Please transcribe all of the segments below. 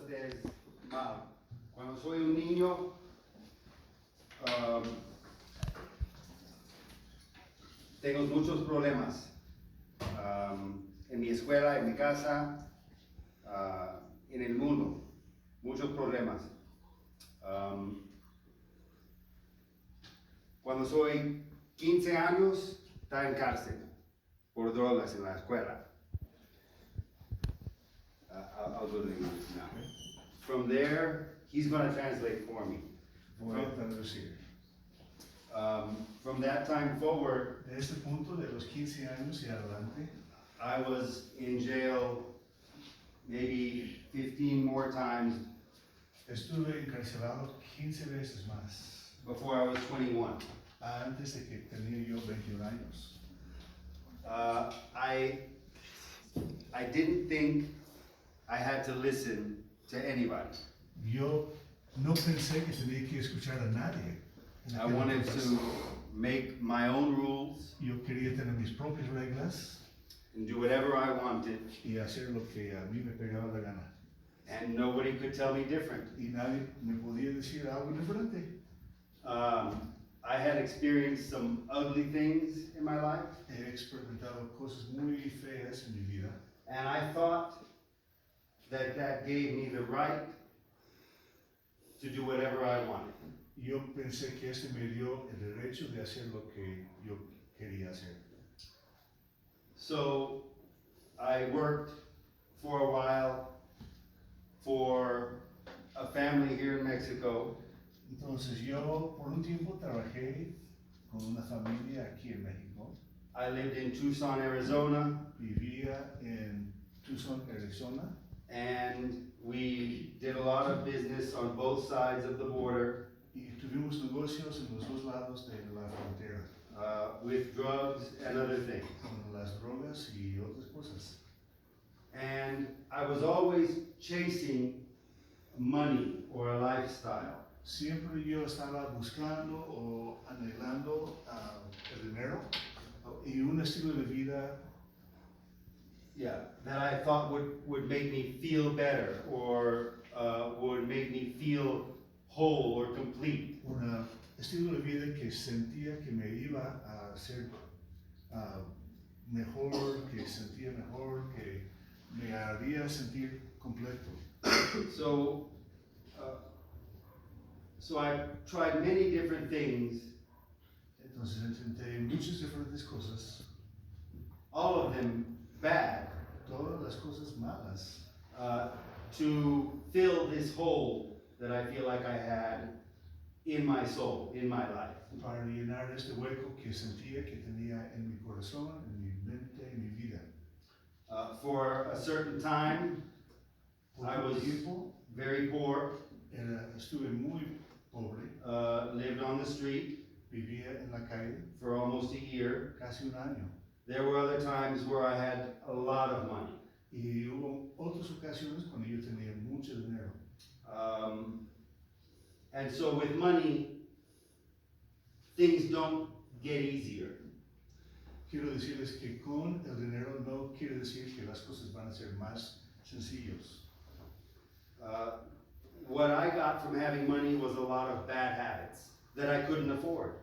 ustedes mal. Cuando soy un niño, tengo muchos problemas en mi escuela, en mi casa, en el mundo, muchos problemas. Cuando soy 15 años, estaba en cárcel por drogas en la escuela. I'll go to the English now. From there, he's going to translate for me. Voy a traducir. From that time forward, De este punto, de los 15 años y adelante, I was in jail maybe 15 more times estuve encarcelado 15 veces más, before I was 21. antes de que tenía yo 21 años. I didn't think I had to listen to anybody. Yo no pensé que tenía que escuchar a nadie. En I aquel wanted entonces. to make my own rules Yo quería tener mis propias reglas and do whatever I wanted, y hacer lo que a mí me pegaba la gana. and nobody could tell me different. Y nadie me podía decir algo diferente. I had experienced some ugly things in my life, He experimentado cosas muy feas en mi vida and I thought that gave me the right to do whatever I wanted. yo pensé que este me dio el derecho de hacer lo que yo quería hacer. So I worked for a while for a family here in Mexico. Entonces yo por un tiempo trabajé con una familia aquí en México. I lived in Tucson, Arizona, Vivía en Tucson, Arizona, and we did a lot of business on both sides of the border y tuvimos negocios en los dos lados de la frontera, with drugs and other things. con las drogas y otras cosas. And I was always chasing money or a lifestyle. Siempre yo estaba buscando o anhelando el dinero y un estilo de vida Yeah, that I thought would make me feel better or would make me feel whole or complete. un estilo de vida que sentía que me iba a hacer mejor, que sentía mejor, que me haría sentir completo. So I tried many different things, Entonces intenté muchas diferentes cosas, all of them bad, todas las cosas malas, to fill this hole that I feel like I had in my soul, in my life. para llenar este hueco que sentía que tenía en mi corazón, en mi mente, en mi vida. For a certain time, Por I un was tiempo very poor, estuve muy pobre, lived on the street vivía en la calle for almost a year. casi un año. There were other times where I had a lot of money. Y hubo otras ocasiones cuando yo tenía mucho dinero. And so with money, things don't get easier. Quiero decirles que con el dinero no quiere decir que las cosas van a ser más sencillos. What I got from having money was a lot of bad habits that I couldn't afford.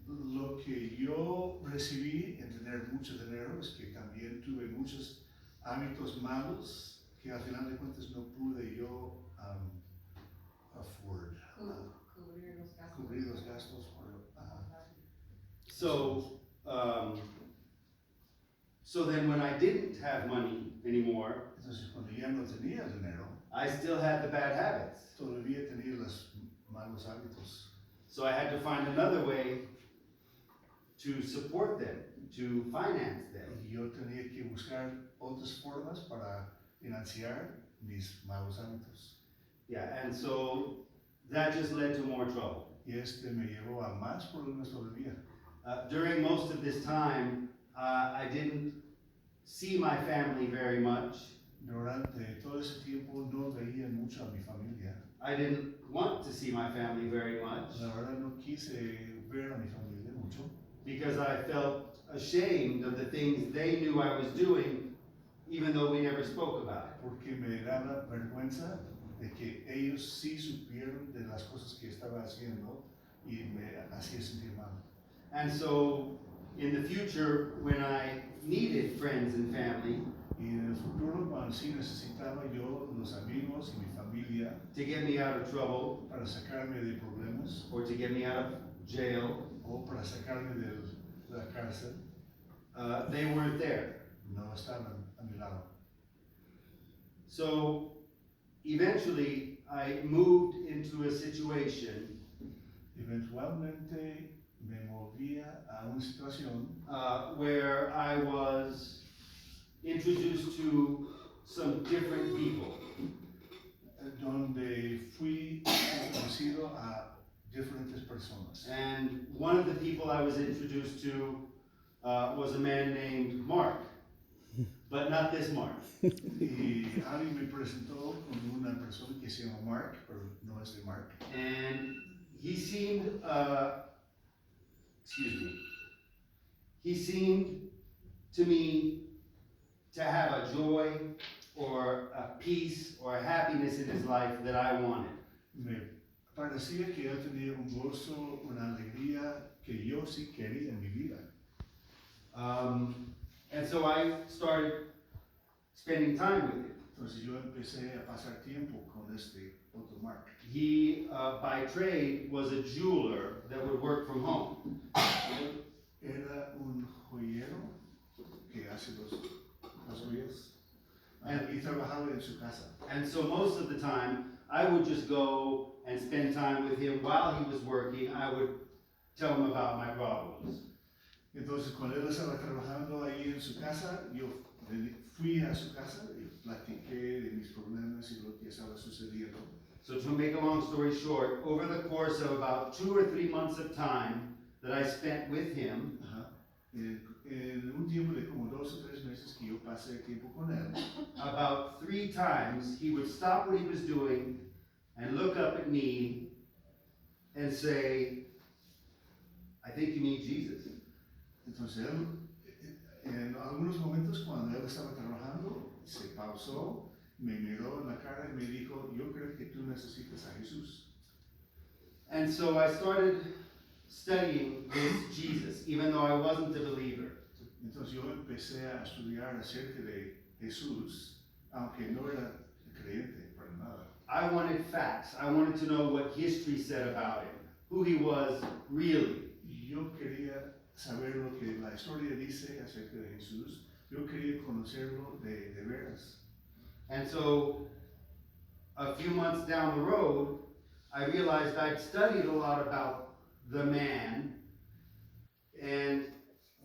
Lo que yo recibí en tener mucho dinero es que también tuve muchos hábitos malos que al final de cuentas no pude yo afford, cubrir los gastos. So then when I didn't have money anymore, Entonces cuando ya no tenía dinero, I still had the bad habits. todavía tenía los malos hábitos. So I had to find another way to support them, to finance them. Y yo tenía que buscar otras formas para financiar mis malos hábitos. Yeah, and so that just led to more trouble. Y este me llevó a más problemas todavía. During most of this time, I didn't see my family very much. Durante todo ese tiempo no veía mucho a mi familia. I didn't want to see my family very much La verdad no quise ver a mi familia mucho because I felt ashamed of the things they knew I was doing, even though we never spoke about it. porque me daba vergüenza ellos sí supieron de las cosas que estaba haciendo y me hacía sentir mal. And so, in the future, when I needed friends and family Y en el futuro, cuando sí necesitaba yo los amigos y mi familia to get me out of trouble para sacarme de problemas or to get me out of jail, o para sacarme de la cárcel, they weren't there. no estaban a mi lado. So, eventually, I moved into a situation Eventualmente me movía a una situación where I was introduced to some different people. donde fui conocido a diferentes personas. And one of the people I was introduced to was a man named Mark, but not this Mark. Y alguien me presentó con una persona que se llama Mark, pero no es de Mark. And he seemed, he seemed to me to have a joy or a peace or a happiness in his life that I wanted. Me parecía que él tenía un gozo, una alegría que yo sí quería en mi vida. And so I started spending time with him. Entonces yo empecé a pasar tiempo con este otro Mark. He, by trade, was a jeweler that would work from home. Él era un joyero que hace las joyas y trabajaba en su casa. And so most of the time, I would just go and spend time with him while he was working. I would tell him about my problems. Entonces cuando él estaba trabajando ahí en su casa, yo fui a su casa y platiqué de mis problemas y lo que estaba sucediendo. So to make a long story short, over the course of about 2 or 3 months of time that I spent with him, En un tiempo de como 2 o 3 meses que yo pasé tiempo con él, about 3 times he would stop what he was doing and look up at me and say, I think you need Jesus. entonces él, en algunos momentos cuando él estaba trabajando, se pausó, me miró en la cara y me dijo, yo creo que tú necesitas a Jesús. And so I started studying this Jesus, even though I wasn't a believer. Entonces yo empecé a estudiar acerca de Jesús, aunque no era creyente para nada. I wanted facts. I wanted to know what history said about him, who he was really. Yo quería saber lo que la historia dice acerca de Jesús. Yo quería conocerlo de veras. And so, a few months down the road, I realized I'd studied a lot about the man, and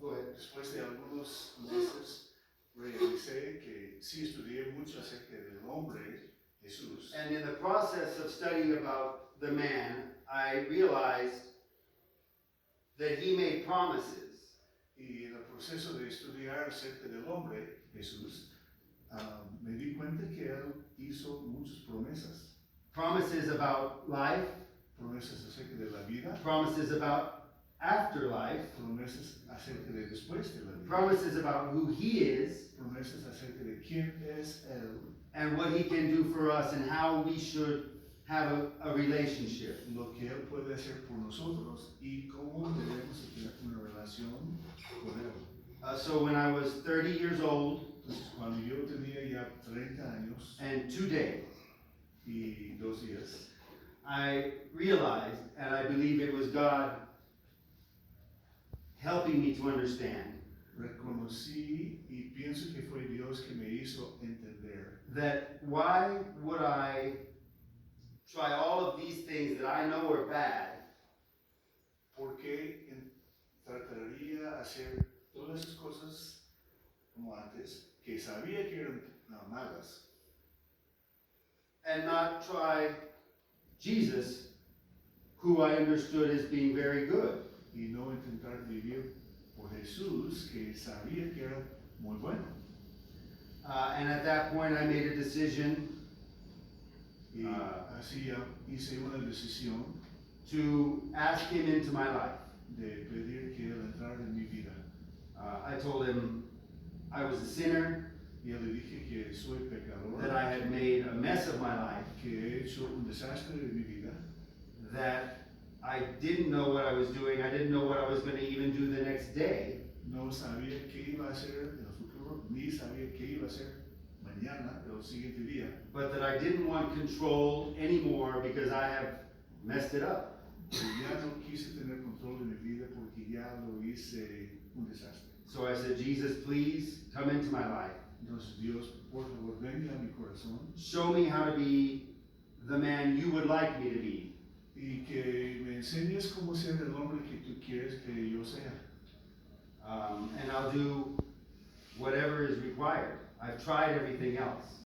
go ahead. Después de algunos meses, realicé que sí estudié mucho acerca del hombre Jesús. And in the process of studying about the man, I realized that he made promises. Y en el proceso de estudiar acerca del hombre Jesús, me di cuenta que él hizo muchas promesas. Promises about life, Promesas acerca de la vida, promises about afterlife, promesas acerca de después de la vida, promises about who he is promesas acerca de quién es él, and what he can do for us and how we should have a relationship. lo que él puede hacer por nosotros y cómo debemos tener una relación con él. So when I was 30 years old Entonces, cuando yo tenía ya 30 años and 2 days, y 2 días, I realized, and I believe it was God helping me to understand, reconocí y pienso que fue Dios que me hizo entender that why would I try all of these things that I know are bad por qué trataría hacer todas esas cosas como antes, que sabía que eran malas, and not try Jesus, who I understood as being very good. y no intentar vivir por Jesús, que sabía que era muy bueno. And at that point I made a decision Y así hice una decisión to ask him into my life. de pedir que él entrara en mi vida. I told him I was a sinner, Y yo le dije que soy pecador, that I had made a mess of my life, que he hecho un desastre de mi vida, that I didn't know what I was doing. I didn't know what I was going to even do the next day. no sabía qué iba a hacer en el futuro, ni sabía qué iba a hacer mañana, el siguiente día, But that I didn't want control anymore because I have messed it up. pero ya no quise tener control de mi vida porque ya lo hice un desastre. So I said, Jesus, please come into my life. Entonces, Dios, por favor, venga a mi corazón Show me how to be the man you would like me to be. y que me enseñes cómo ser el hombre que tú quieres que yo sea. And I'll do whatever is required. I've tried everything else.